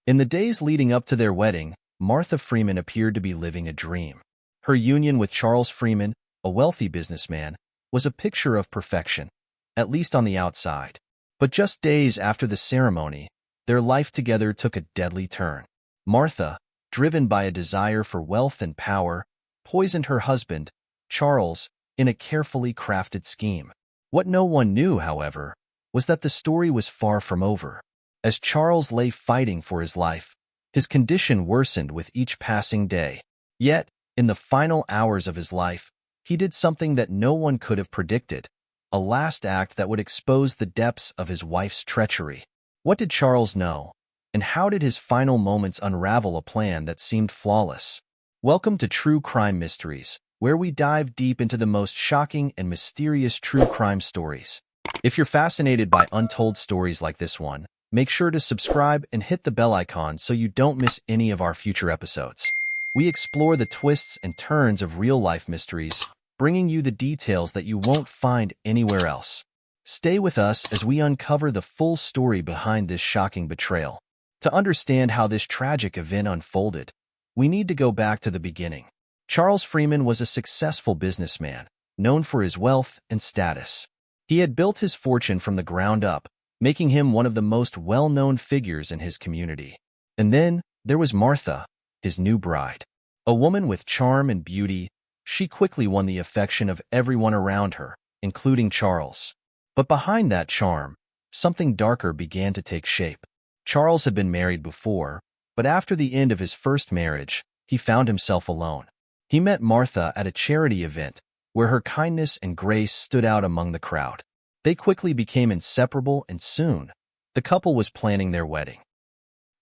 In the days leading up to their wedding, Martha Freeman appeared to be living a dream. Her union with Charles Freeman, a wealthy businessman, was a picture of perfection, at least on the outside. But just days after the ceremony, their life together took a deadly turn. Martha, driven by a desire for wealth and power, poisoned her husband, Charles, in a carefully crafted scheme. What no one knew, however, was that the story was far from over. As Charles lay fighting for his life, his condition worsened with each passing day. Yet, in the final hours of his life, he did something that no one could have predicted, a last act that would expose the depths of his wife's treachery. What did Charles know, and how did his final moments unravel a plan that seemed flawless? Welcome to True Crime Mysteries, where we dive deep into the most shocking and mysterious true crime stories. If you're fascinated by untold stories like this one, make sure to subscribe and hit the bell icon so you don't miss any of our future episodes. We explore the twists and turns of real-life mysteries, bringing you the details that you won't find anywhere else. Stay with us as we uncover the full story behind this shocking betrayal. To understand how this tragic event unfolded, we need to go back to the beginning. Charles Freeman was a successful businessman, known for his wealth and status. He had built his fortune from the ground up, making him one of the most well-known figures in his community. And then there was Martha, his new bride. A woman with charm and beauty, she quickly won the affection of everyone around her, including Charles. But behind that charm, something darker began to take shape. Charles had been married before, but after the end of his first marriage, he found himself alone. He met Martha at a charity event, where her kindness and grace stood out among the crowd. They quickly became inseparable, and soon, the couple was planning their wedding.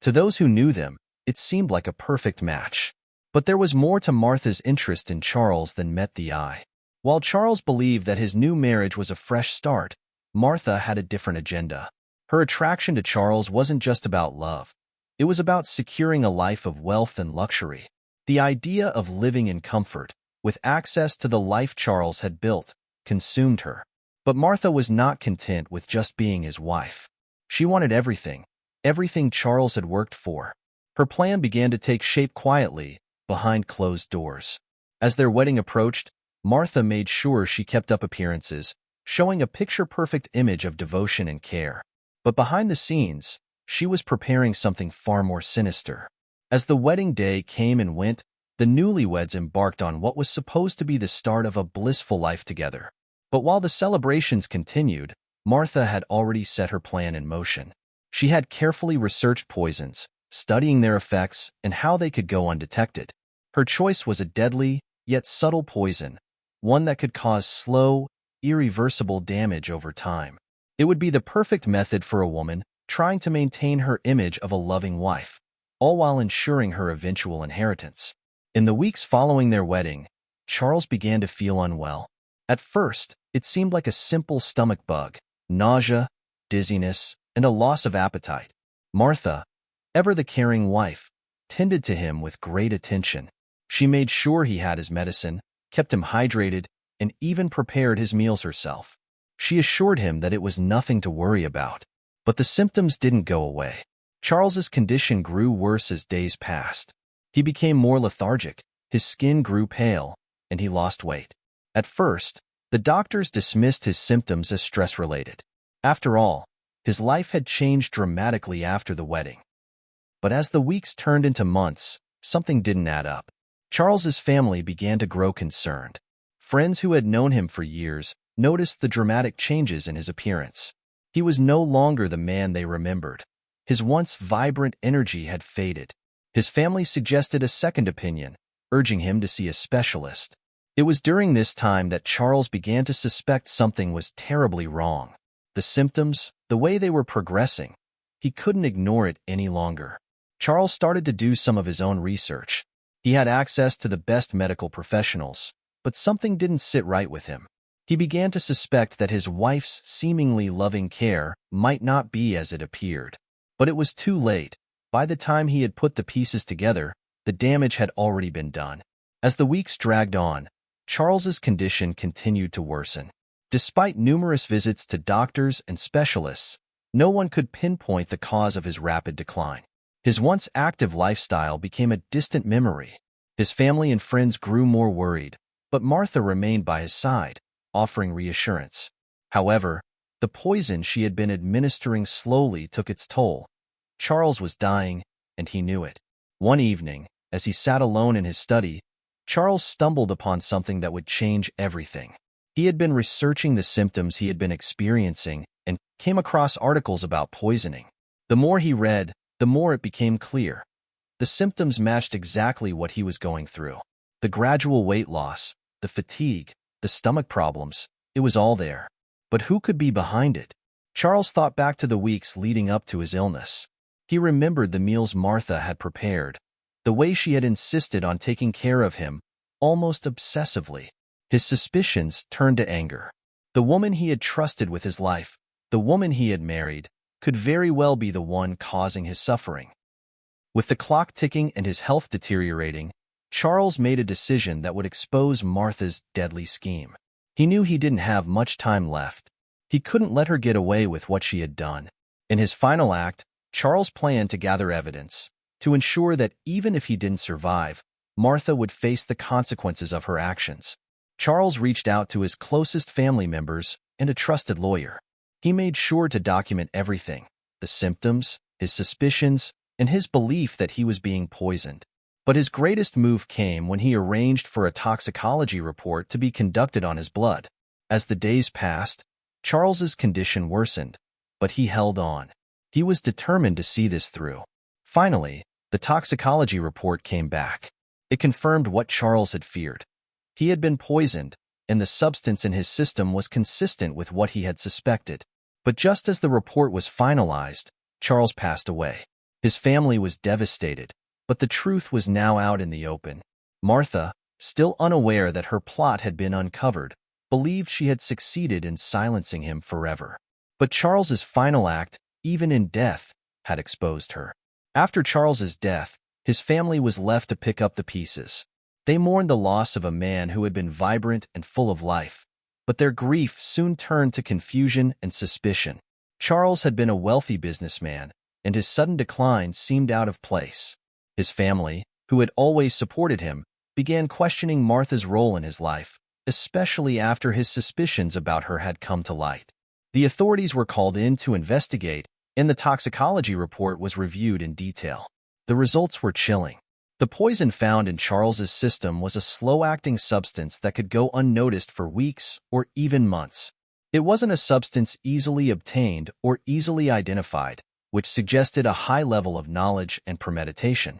To those who knew them, it seemed like a perfect match. But there was more to Martha's interest in Charles than met the eye. While Charles believed that his new marriage was a fresh start, Martha had a different agenda. Her attraction to Charles wasn't just about love. It was about securing a life of wealth and luxury. The idea of living in comfort, with access to the life Charles had built, consumed her. But Martha was not content with just being his wife. She wanted everything Charles had worked for. Her plan began to take shape quietly, behind closed doors. As their wedding approached, Martha made sure she kept up appearances, showing a picture-perfect image of devotion and care. But behind the scenes, she was preparing something far more sinister. As the wedding day came and went, the newlyweds embarked on what was supposed to be the start of a blissful life together. But while the celebrations continued, Martha had already set her plan in motion. She had carefully researched poisons, studying their effects and how they could go undetected. Her choice was a deadly, yet subtle poison, one that could cause slow, irreversible damage over time. It would be the perfect method for a woman trying to maintain her image of a loving wife, all while ensuring her eventual inheritance. In the weeks following their wedding, Charles began to feel unwell. At first, it seemed like a simple stomach bug, nausea, dizziness, and a loss of appetite. Martha, ever the caring wife, tended to him with great attention. She made sure he had his medicine, kept him hydrated, and even prepared his meals herself. She assured him that it was nothing to worry about. But the symptoms didn't go away. Charles's condition grew worse as days passed. He became more lethargic, his skin grew pale, and he lost weight. At first, the doctors dismissed his symptoms as stress-related. After all, his life had changed dramatically after the wedding. But as the weeks turned into months, something didn't add up. Charles's family began to grow concerned. Friends who had known him for years noticed the dramatic changes in his appearance. He was no longer the man they remembered. His once vibrant energy had faded. His family suggested a second opinion, urging him to see a specialist. It was during this time that Charles began to suspect something was terribly wrong. The symptoms, the way they were progressing, he couldn't ignore it any longer. Charles started to do some of his own research. He had access to the best medical professionals, but something didn't sit right with him. He began to suspect that his wife's seemingly loving care might not be as it appeared. But it was too late. By the time he had put the pieces together, the damage had already been done. As the weeks dragged on, Charles's condition continued to worsen. Despite numerous visits to doctors and specialists, no one could pinpoint the cause of his rapid decline. His once active lifestyle became a distant memory. His family and friends grew more worried, but Martha remained by his side, offering reassurance. However, the poison she had been administering slowly took its toll. Charles was dying, and he knew it. One evening, as he sat alone in his study, Charles stumbled upon something that would change everything. He had been researching the symptoms he had been experiencing and came across articles about poisoning. The more he read, the more it became clear. The symptoms matched exactly what he was going through. The gradual weight loss, the fatigue, the stomach problems, it was all there. But who could be behind it? Charles thought back to the weeks leading up to his illness. He remembered the meals Martha had prepared, the way she had insisted on taking care of him, almost obsessively. His suspicions turned to anger. The woman he had trusted with his life, the woman he had married, could very well be the one causing his suffering. With the clock ticking and his health deteriorating, Charles made a decision that would expose Martha's deadly scheme. He knew he didn't have much time left. He couldn't let her get away with what she had done. In his final act, Charles planned to gather evidence, to ensure that even if he didn't survive, Martha would face the consequences of her actions. Charles reached out to his closest family members and a trusted lawyer. He made sure to document everything, the symptoms, his suspicions, and his belief that he was being poisoned. But his greatest move came when he arranged for a toxicology report to be conducted on his blood. As the days passed, Charles's condition worsened, but he held on. He was determined to see this through. Finally, the toxicology report came back. It confirmed what Charles had feared. He had been poisoned, and the substance in his system was consistent with what he had suspected. But just as the report was finalized, Charles passed away. His family was devastated, but the truth was now out in the open. Martha, still unaware that her plot had been uncovered, believed she had succeeded in silencing him forever. But Charles's final act, even in death, had exposed her. After Charles's death, his family was left to pick up the pieces. They mourned the loss of a man who had been vibrant and full of life, but their grief soon turned to confusion and suspicion. Charles had been a wealthy businessman, and his sudden decline seemed out of place. His family, who had always supported him, began questioning Martha's role in his life, especially after his suspicions about her had come to light. The authorities were called in to investigate, and the toxicology report was reviewed in detail. The results were chilling. The poison found in Charles's system was a slow-acting substance that could go unnoticed for weeks or even months. It wasn't a substance easily obtained or easily identified, which suggested a high level of knowledge and premeditation.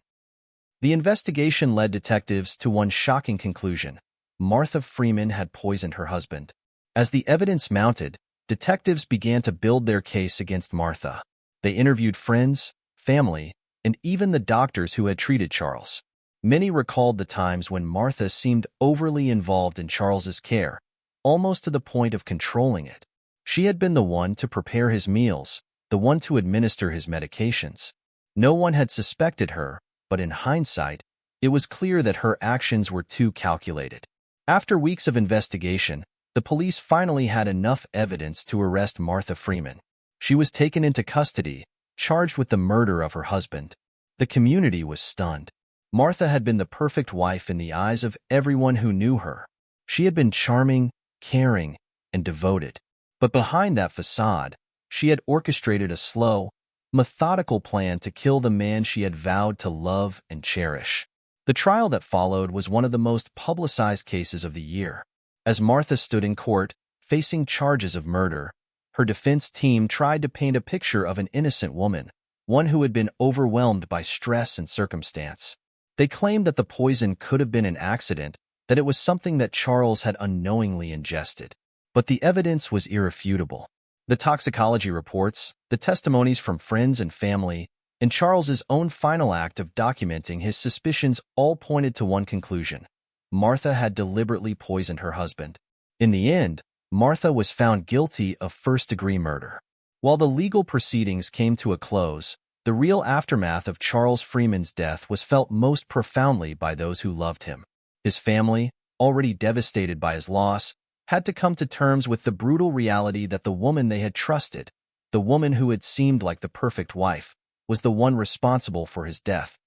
The investigation led detectives to one shocking conclusion: Martha Freeman had poisoned her husband. As the evidence mounted, detectives began to build their case against Martha. They interviewed friends, family, and even the doctors who had treated Charles. Many recalled the times when Martha seemed overly involved in Charles's care, almost to the point of controlling it. She had been the one to prepare his meals, the one to administer his medications. No one had suspected her, but in hindsight, it was clear that her actions were too calculated. After weeks of investigation, the police finally had enough evidence to arrest Martha Freeman. She was taken into custody, charged with the murder of her husband. The community was stunned. Martha had been the perfect wife in the eyes of everyone who knew her. She had been charming, caring, and devoted. But behind that facade, she had orchestrated a slow, methodical plan to kill the man she had vowed to love and cherish. The trial that followed was one of the most publicized cases of the year. As Martha stood in court, facing charges of murder, her defense team tried to paint a picture of an innocent woman, one who had been overwhelmed by stress and circumstance. They claimed that the poison could have been an accident, that it was something that Charles had unknowingly ingested. But the evidence was irrefutable. The toxicology reports, the testimonies from friends and family, and Charles's own final act of documenting his suspicions all pointed to one conclusion: Martha had deliberately poisoned her husband. In the end, Martha was found guilty of first-degree murder. While the legal proceedings came to a close, the real aftermath of Charles Freeman's death was felt most profoundly by those who loved him. His family, already devastated by his loss, had to come to terms with the brutal reality that the woman they had trusted, the woman who had seemed like the perfect wife, was the one responsible for his death.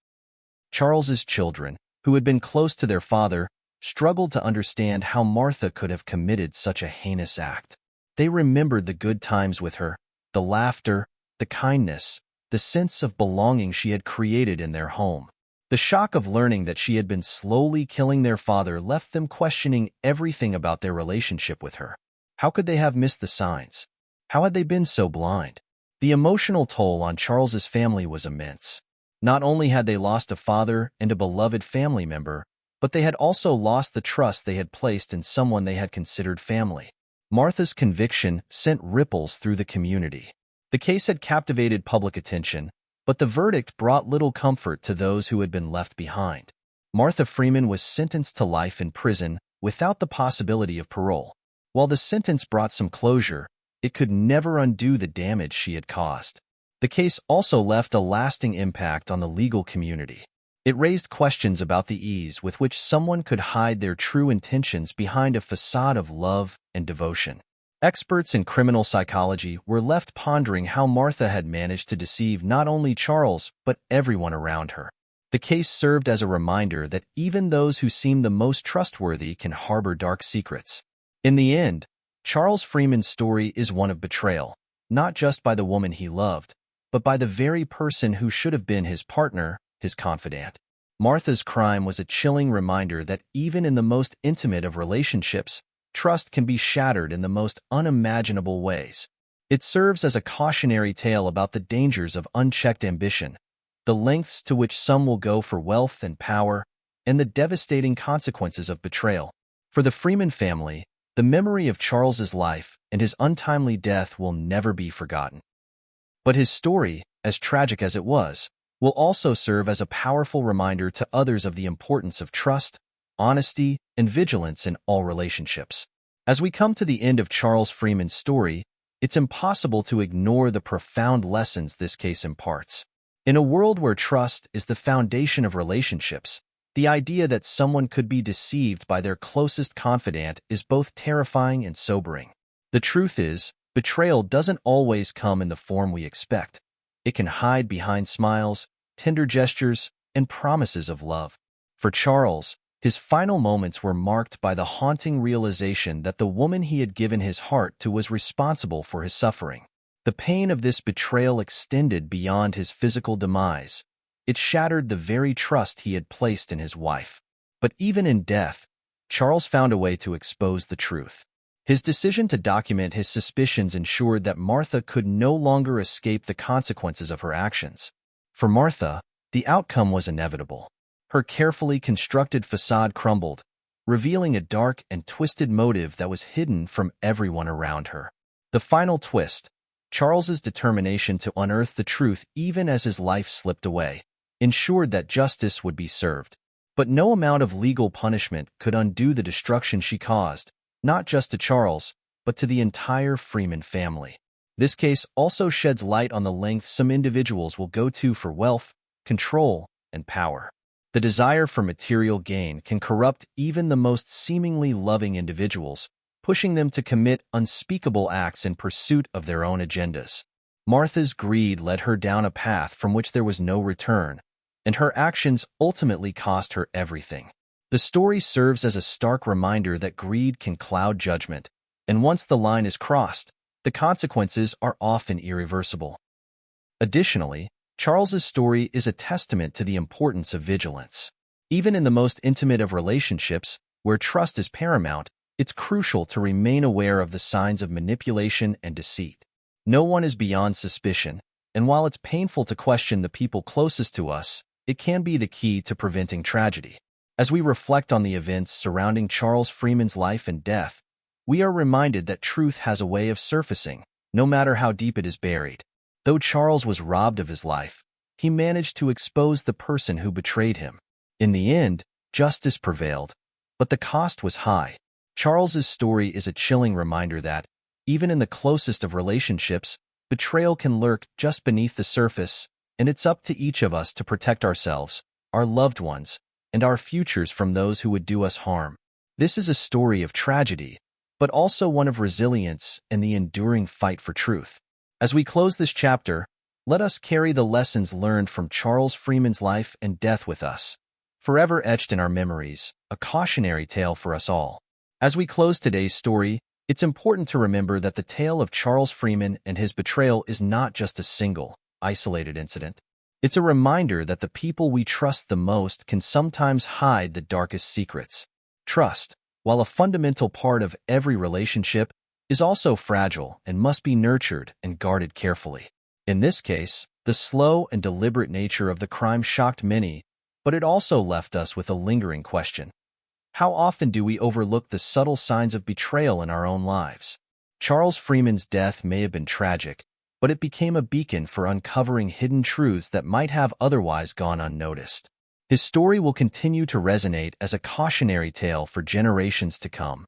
Charles's children, who had been close to their father, struggled to understand how Martha could have committed such a heinous act. They remembered the good times with her, the laughter, the kindness, the sense of belonging she had created in their home. The shock of learning that she had been slowly killing their father left them questioning everything about their relationship with her. How could they have missed the signs? How had they been so blind? The emotional toll on Charles's family was immense. Not only had they lost a father and a beloved family member, but they had also lost the trust they had placed in someone they had considered family. Martha's conviction sent ripples through the community. The case had captivated public attention, but the verdict brought little comfort to those who had been left behind. Martha Freeman was sentenced to life in prison without the possibility of parole. While the sentence brought some closure, it could never undo the damage she had caused. The case also left a lasting impact on the legal community. It raised questions about the ease with which someone could hide their true intentions behind a facade of love and devotion. Experts in criminal psychology were left pondering how Martha had managed to deceive not only Charles, but everyone around her. The case served as a reminder that even those who seem the most trustworthy can harbor dark secrets. In the end, Charles Freeman's story is one of betrayal, not just by the woman he loved, but by the very person who should have been his partner, his confidant. Martha's crime was a chilling reminder that even in the most intimate of relationships, trust can be shattered in the most unimaginable ways. It serves as a cautionary tale about the dangers of unchecked ambition, the lengths to which some will go for wealth and power, and the devastating consequences of betrayal. For the Freeman family, the memory of Charles's life and his untimely death will never be forgotten. But his story, as tragic as it was, will also serve as a powerful reminder to others of the importance of trust, honesty, and vigilance in all relationships. As we come to the end of Charles Freeman's story, it's impossible to ignore the profound lessons this case imparts. In a world where trust is the foundation of relationships, the idea that someone could be deceived by their closest confidant is both terrifying and sobering. The truth is, betrayal doesn't always come in the form we expect. It can hide behind smiles, tender gestures, and promises of love. For Charles, his final moments were marked by the haunting realization that the woman he had given his heart to was responsible for his suffering. The pain of this betrayal extended beyond his physical demise. It shattered the very trust he had placed in his wife. But even in death, Charles found a way to expose the truth. His decision to document his suspicions ensured that Martha could no longer escape the consequences of her actions. For Martha, the outcome was inevitable. Her carefully constructed facade crumbled, revealing a dark and twisted motive that was hidden from everyone around her. The final twist, Charles's determination to unearth the truth even as his life slipped away, ensured that justice would be served. But no amount of legal punishment could undo the destruction she caused, not just to Charles, but to the entire Freeman family. This case also sheds light on the lengths some individuals will go to for wealth, control, and power. The desire for material gain can corrupt even the most seemingly loving individuals, pushing them to commit unspeakable acts in pursuit of their own agendas. Martha's greed led her down a path from which there was no return, and her actions ultimately cost her everything. The story serves as a stark reminder that greed can cloud judgment, and once the line is crossed, the consequences are often irreversible. Additionally, Charles's story is a testament to the importance of vigilance. Even in the most intimate of relationships, where trust is paramount, it's crucial to remain aware of the signs of manipulation and deceit. No one is beyond suspicion, and while it's painful to question the people closest to us, it can be the key to preventing tragedy. As we reflect on the events surrounding Charles Freeman's life and death, we are reminded that truth has a way of surfacing, no matter how deep it is buried. Though Charles was robbed of his life, he managed to expose the person who betrayed him. In the end, justice prevailed, but the cost was high. Charles's story is a chilling reminder that, even in the closest of relationships, betrayal can lurk just beneath the surface, and it's up to each of us to protect ourselves, our loved ones, and our futures from those who would do us harm. This is a story of tragedy, but also one of resilience and the enduring fight for truth. As we close this chapter, Let us carry the lessons learned from Charles Freeman's life and death with us, forever etched in our memories, a cautionary tale for us all. As we close today's story, it's important to remember that the tale of Charles Freeman and his betrayal is not just a single, isolated incident. It's a reminder that the people we trust the most can sometimes hide the darkest secrets. Trust, while a fundamental part of every relationship, is also fragile and must be nurtured and guarded carefully. In this case, the slow and deliberate nature of the crime shocked many, but it also left us with a lingering question. How often do we overlook the subtle signs of betrayal in our own lives? Charles Freeman's death may have been tragic, but it became a beacon for uncovering hidden truths that might have otherwise gone unnoticed. His story will continue to resonate as a cautionary tale for generations to come.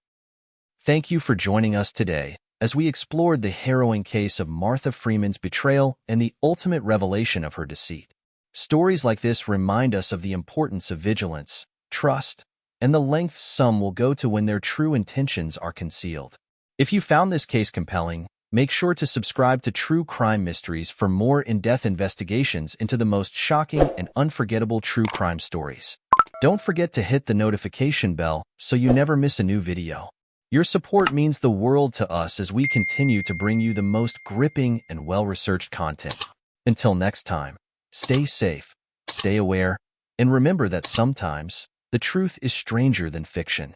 Thank you for joining us today as we explored the harrowing case of Martha Freeman's betrayal and the ultimate revelation of her deceit. Stories like this remind us of the importance of vigilance, trust, and the lengths some will go to when their true intentions are concealed. If you found this case compelling, make sure to subscribe to True Crime Mysteries for more in-depth investigations into the most shocking and unforgettable true crime stories. Don't forget to hit the notification bell so you never miss a new video. Your support means the world to us as we continue to bring you the most gripping and well-researched content. Until next time, stay safe, stay aware, and remember that sometimes the truth is stranger than fiction.